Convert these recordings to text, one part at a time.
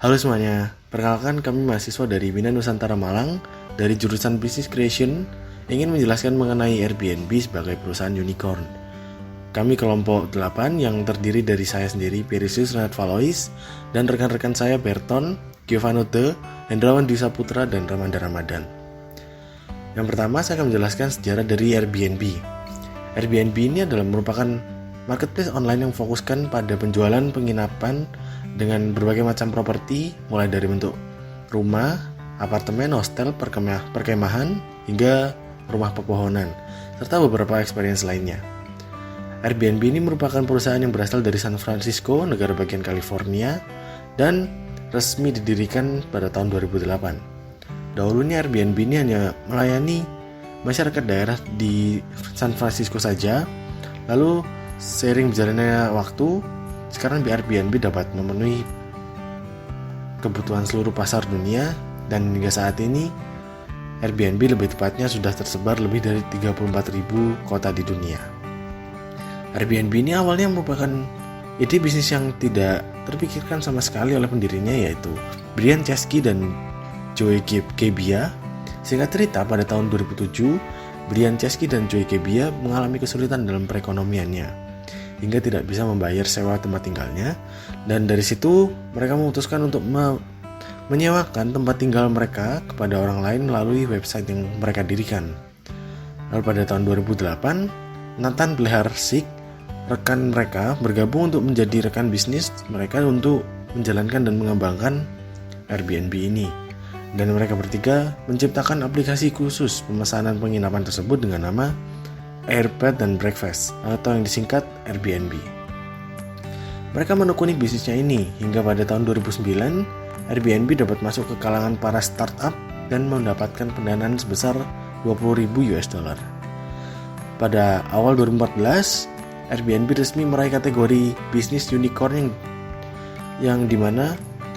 Halo semuanya, perkenalkan kami mahasiswa dari Bina Nusantara Malang dari jurusan Business Creation ingin menjelaskan mengenai Airbnb sebagai perusahaan unicorn. Kami kelompok 8 yang terdiri dari saya sendiri, Perisius Renat Valois, dan rekan-rekan saya Berton, Giovanote, Hendrawan Dwi Saputra, dan Ramanda Ramadan. Yang pertama saya akan menjelaskan sejarah dari Airbnb. Airbnb ini adalah merupakan marketplace online yang fokuskan pada penjualan penginapan dengan berbagai macam properti, mulai dari bentuk rumah, apartemen, hostel, perkemahan, hingga rumah pepohonan, serta beberapa experience lainnya. Airbnb ini merupakan perusahaan yang berasal dari San Francisco, negara bagian California, dan resmi didirikan pada tahun 2008. Dahulunya Airbnb ini hanya melayani masyarakat daerah di San Francisco saja, lalu seiring berjalannya waktu, sekarang Airbnb dapat memenuhi kebutuhan seluruh pasar dunia, dan hingga saat ini Airbnb lebih tepatnya sudah tersebar lebih dari 34.000 kota di dunia. Airbnb ini awalnya merupakan ide bisnis yang tidak terpikirkan sama sekali oleh pendirinya, yaitu Brian Chesky dan Joey Gebbia. Singkat cerita, pada tahun 2007, Brian Chesky dan Joey Gebbia mengalami kesulitan dalam perekonomiannya hingga tidak bisa membayar sewa tempat tinggalnya, dan dari situ mereka memutuskan untuk menyewakan tempat tinggal mereka kepada orang lain melalui website yang mereka dirikan. Lalu pada tahun 2008, Nathan Bleharczyk, rekan mereka, bergabung untuk menjadi rekan bisnis mereka untuk menjalankan dan mengembangkan Airbnb ini. Dan mereka bertiga menciptakan aplikasi khusus pemesanan penginapan tersebut dengan nama Airbed and Breakfast, atau yang disingkat Airbnb. Mereka menekuni bisnisnya ini hingga pada tahun 2009, Airbnb dapat masuk ke kalangan para startup dan mendapatkan pendanaan sebesar $20.000. Pada awal 2014, Airbnb resmi meraih kategori bisnis unicorn yang dimana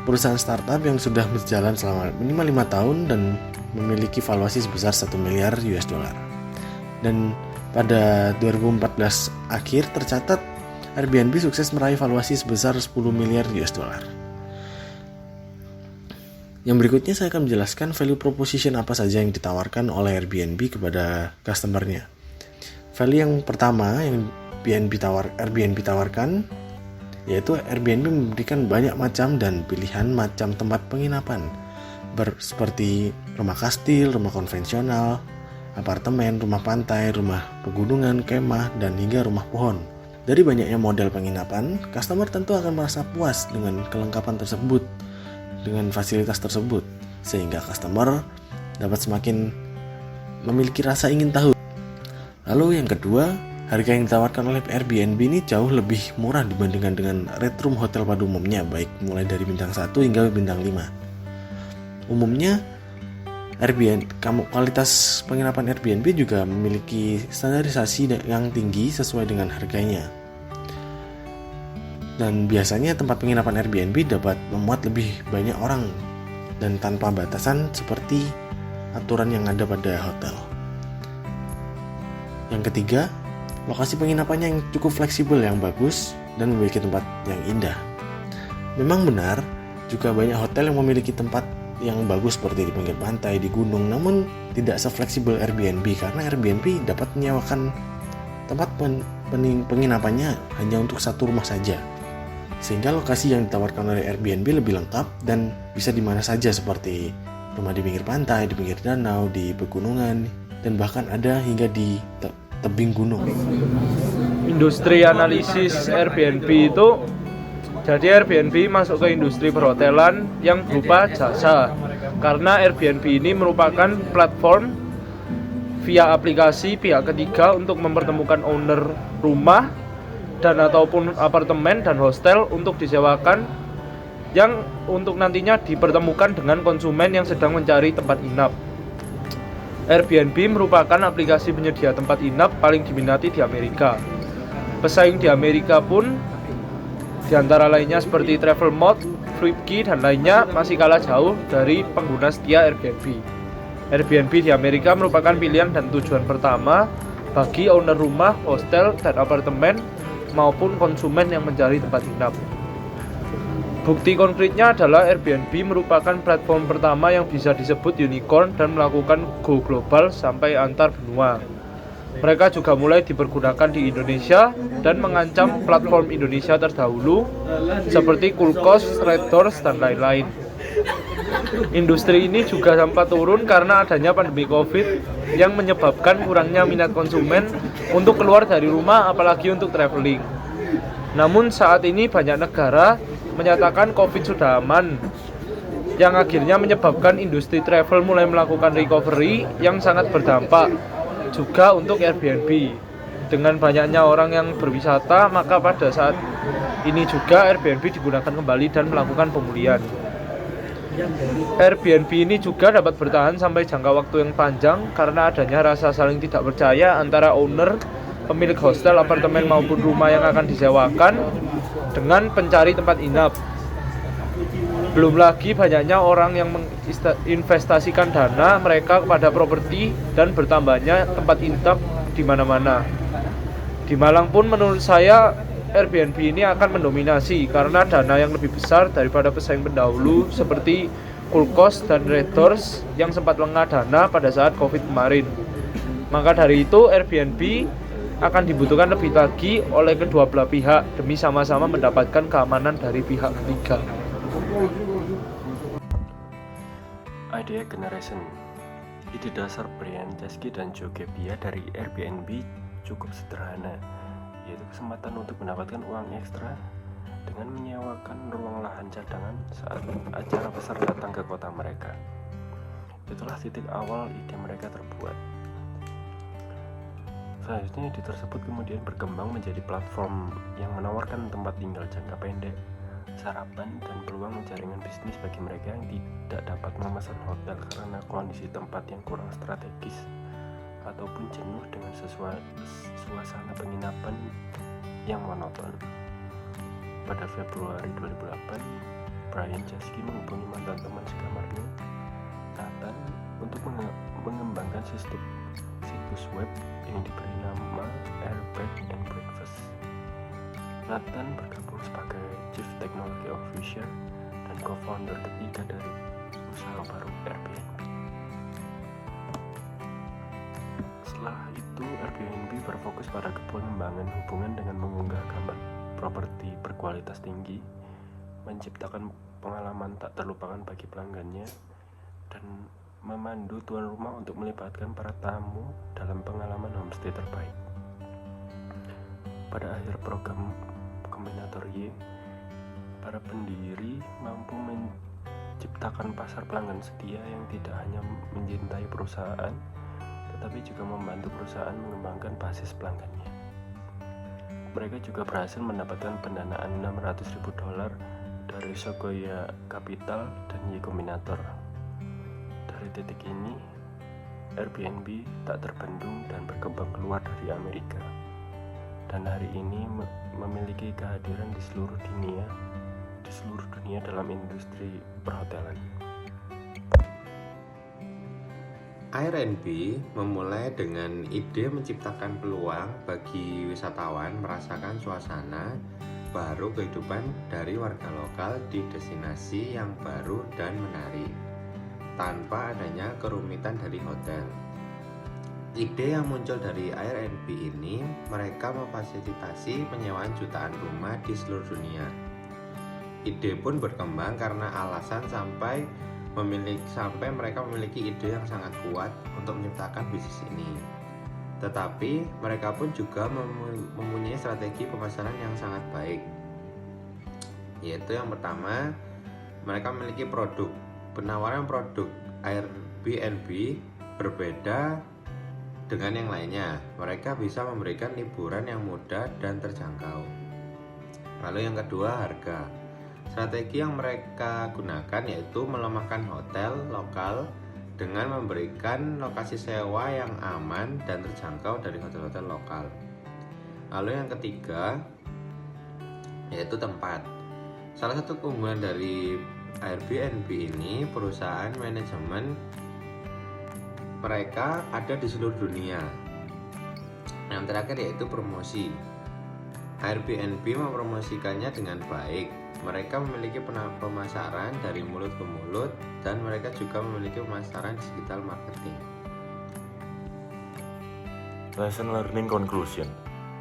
perusahaan startup yang sudah berjalan selama minimal 5 tahun dan memiliki valuasi sebesar $1 miliar. Dan pada 2014 akhir tercatat Airbnb sukses meraih valuasi sebesar $10 miliar. Yang berikutnya saya akan menjelaskan value proposition apa saja yang ditawarkan oleh Airbnb kepada customer-nya. Value yang pertama yang Airbnb tawarkan yaitu Airbnb memberikan banyak macam dan pilihan macam tempat penginapan seperti rumah kastil, rumah konvensional, apartemen, rumah pantai, rumah pegunungan, kemah, dan hingga rumah pohon. Dari banyaknya model penginapan, customer tentu akan merasa puas dengan kelengkapan tersebut, dengan fasilitas tersebut, sehingga customer dapat semakin memiliki rasa ingin tahu. Lalu yang kedua, harga yang ditawarkan oleh Airbnb ini jauh lebih murah dibandingkan dengan rate room hotel pada umumnya, baik mulai dari bintang 1 hingga bintang 5. Umumnya, kualitas penginapan Airbnb juga memiliki standarisasi yang tinggi sesuai dengan harganya. Dan biasanya tempat penginapan Airbnb dapat memuat lebih banyak orang dan tanpa batasan seperti aturan yang ada pada hotel. Yang ketiga, lokasi penginapannya yang cukup fleksibel, yang bagus, dan memiliki tempat yang indah. Memang benar, juga banyak hotel yang memiliki tempat yang bagus seperti di pinggir pantai, di gunung, namun tidak se-fleksibel Airbnb karena Airbnb dapat menyewakan tempat penginapannya hanya untuk satu rumah saja. Sehingga lokasi yang ditawarkan oleh Airbnb lebih lengkap dan bisa di mana saja seperti rumah di pinggir pantai, di pinggir danau, di pegunungan, dan bahkan ada hingga di tebing gunung. Industri analisis Airbnb itu, jadi Airbnb masuk ke industri perhotelan yang berupa jasa. Karena Airbnb ini merupakan platform via aplikasi pihak ketiga untuk mempertemukan owner rumah dan ataupun apartemen dan hostel untuk disewakan, yang untuk nantinya dipertemukan dengan konsumen yang sedang mencari tempat inap. Airbnb merupakan aplikasi penyedia tempat inap paling diminati di Amerika. Pesaing di Amerika pun di antara lainnya seperti Travelmode, Flipkey, dan lainnya masih kalah jauh dari pengguna setia Airbnb. Airbnb di Amerika merupakan pilihan dan tujuan pertama bagi owner rumah, hostel, dan apartemen maupun konsumen yang mencari tempat inap. Bukti konkretnya adalah Airbnb merupakan platform pertama yang bisa disebut unicorn dan melakukan go global sampai antar benua. Mereka juga mulai dipergunakan di Indonesia dan mengancam platform Indonesia terdahulu seperti Kulkos, Red Doors, dan lain-lain. Industri ini juga sempat turun karena adanya pandemi Covid yang menyebabkan kurangnya minat konsumen untuk keluar dari rumah apalagi untuk traveling. Namun saat ini banyak negara menyatakan Covid sudah aman, yang akhirnya menyebabkan industri travel mulai melakukan recovery yang sangat berdampak juga untuk Airbnb. Dengan banyaknya orang yang berwisata, maka pada saat ini juga Airbnb digunakan kembali dan melakukan pemulihan. Airbnb ini juga dapat bertahan sampai jangka waktu yang panjang karena adanya rasa saling tidak percaya antara owner, pemilik hostel, apartemen maupun rumah yang akan disewakan dengan pencari tempat inap. Belum lagi banyaknya orang yang menginvestasikan dana mereka kepada properti dan bertambahnya tempat inap di mana-mana. Di Malang pun menurut saya Airbnb ini akan mendominasi karena dana yang lebih besar daripada pesaing pendahulu seperti Kulkos dan Red Doors yang sempat lengah dana pada saat Covid kemarin. Maka dari itu Airbnb akan dibutuhkan lebih lagi oleh kedua belah pihak demi sama-sama mendapatkan keamanan dari pihak ketiga. Idea Generation. Ide dasar Brian Chesky dan Joe Gebbia dari Airbnb cukup sederhana, yaitu kesempatan untuk mendapatkan uang ekstra dengan menyewakan ruang lahan cadangan saat acara besar datang ke kota mereka. Itulah titik awal ide mereka terbuat. Selanjutnya ide tersebut kemudian berkembang menjadi platform yang menawarkan tempat tinggal jangka pendek, sarapan, dan peluang jaringan bisnis bagi mereka yang tidak dapat memesan hotel karena kondisi tempat yang kurang strategis ataupun jenuh dengan suasana penginapan yang monoton. Pada Februari 2008, Brian Chesky menghubungi mantan teman sekamarnya, Nathan, untuk mengembangkan situs web yang diberi nama Airbed and Breakfast. Nathan bergabung sebagai Chief Technology Officer dan co-founder ketiga dari usaha baru Airbnb. Setelah itu, Airbnb berfokus pada pengembangan hubungan dengan mengunggah gambar properti berkualitas tinggi, menciptakan pengalaman tak terlupakan bagi pelanggannya, dan memandu tuan rumah untuk melibatkan para tamu dalam pengalaman homestay terbaik. Pada akhir program Kombinator Y, para pendiri mampu menciptakan pasar pelanggan setia yang tidak hanya mencintai perusahaan, tetapi juga membantu perusahaan mengembangkan basis pelanggannya. Mereka juga berhasil mendapatkan pendanaan $600.000 dari Sequoia Capital dan Y Combinator. Dari titik ini, Airbnb tak terbendung dan berkembang keluar dari Amerika, dan hari ini memiliki kehadiran di seluruh dunia dalam industri perhotelan. Airbnb memulai dengan ide menciptakan peluang bagi wisatawan merasakan suasana baru kehidupan dari warga lokal di destinasi yang baru dan menarik, tanpa adanya kerumitan dari hotel. Ide yang muncul dari Airbnb ini, mereka memfasilitasi penyewaan jutaan rumah di seluruh dunia. Ide pun berkembang karena alasan sampai mereka memiliki ide yang sangat kuat untuk menciptakan bisnis ini. Tetapi mereka pun juga mempunyai strategi pemasaran yang sangat baik. Yaitu yang pertama, mereka memiliki produk. Penawaran produk Airbnb berbeda dengan yang lainnya. Mereka bisa memberikan liburan yang mudah dan terjangkau. Lalu yang kedua, harga. Strategi yang mereka gunakan yaitu melemahkan hotel lokal dengan memberikan lokasi sewa yang aman dan terjangkau dari hotel-hotel lokal. Lalu yang ketiga yaitu tempat. Salah satu keunggulan dari Airbnb ini, perusahaan manajemen mereka ada di seluruh dunia. Yang terakhir yaitu promosi. Airbnb mempromosikannya dengan baik. Mereka memiliki pemasaran dari mulut ke mulut dan mereka juga memiliki pemasaran digital marketing. Lesson Learning Conclusion.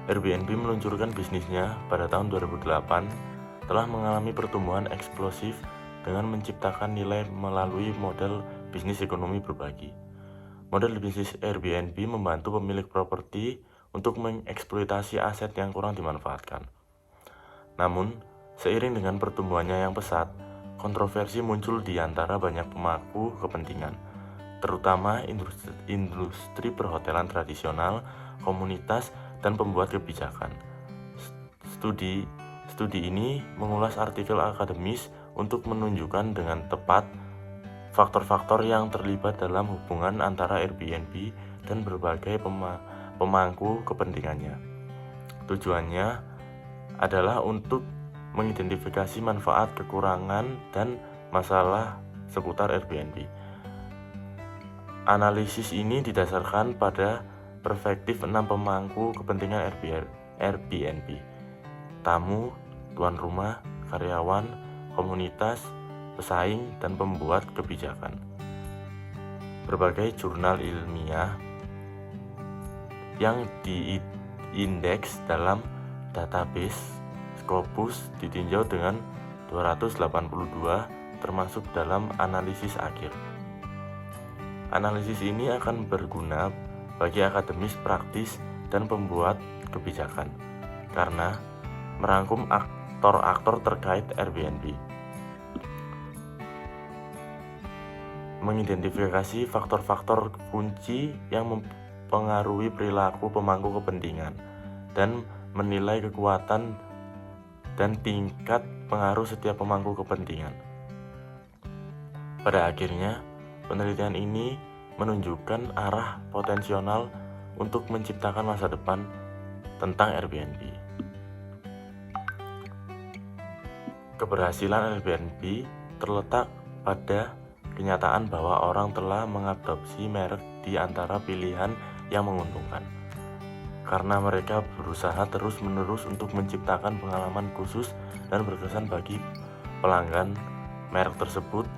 Airbnb meluncurkan bisnisnya pada tahun 2008, telah mengalami pertumbuhan eksplosif dengan menciptakan nilai melalui model bisnis ekonomi berbagi. Model bisnis Airbnb membantu pemilik properti untuk mengeksploitasi aset yang kurang dimanfaatkan. Namun, seiring dengan pertumbuhannya yang pesat, kontroversi muncul di antara banyak pemangku kepentingan, terutama industri perhotelan tradisional, komunitas, dan pembuat kebijakan. Studi ini mengulas artikel akademis untuk menunjukkan dengan tepat faktor-faktor yang terlibat dalam hubungan antara Airbnb dan berbagai pemangku kepentingannya. Tujuannya adalah untuk mengidentifikasi manfaat, kekurangan, dan masalah seputar Airbnb. Analisis ini didasarkan pada perspektif 6 pemangku kepentingan Airbnb: tamu, tuan rumah, karyawan, komunitas, pesaing, dan pembuat kebijakan. Berbagai jurnal ilmiah yang diindeks dalam database Scopus ditinjau dengan 282 termasuk dalam analisis akhir. Analisis ini akan berguna bagi akademis praktis dan pembuat kebijakan karena merangkum aktor-aktor terkait Airbnb, mengidentifikasi faktor-faktor kunci yang mempengaruhi perilaku pemangku kepentingan, dan menilai kekuatan dan tingkat pengaruh setiap pemangku kepentingan. Pada akhirnya, penelitian ini menunjukkan arah potensial untuk menciptakan masa depan tentang Airbnb. Keberhasilan Airbnb terletak pada kenyataan bahwa orang telah mengadopsi merek di antara pilihan yang menguntungkan. Karena mereka berusaha terus-menerus untuk menciptakan pengalaman khusus dan berkesan bagi pelanggan, merek tersebut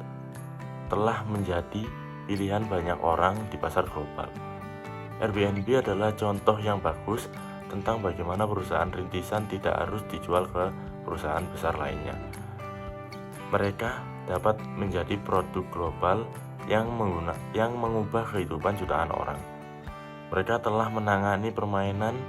telah menjadi pilihan banyak orang di pasar global. Airbnb adalah contoh yang bagus tentang bagaimana perusahaan rintisan tidak harus dijual ke perusahaan besar lainnya. Mereka dapat menjadi produk global yang mengubah kehidupan jutaan orang. Mereka telah menangani permainan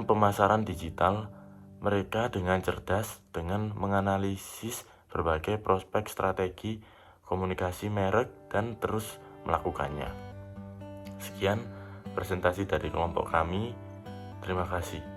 pemasaran digital mereka dengan cerdas dengan menganalisis berbagai prospek strategi komunikasi merek dan terus melakukannya. Sekian presentasi dari kelompok kami. Terima kasih.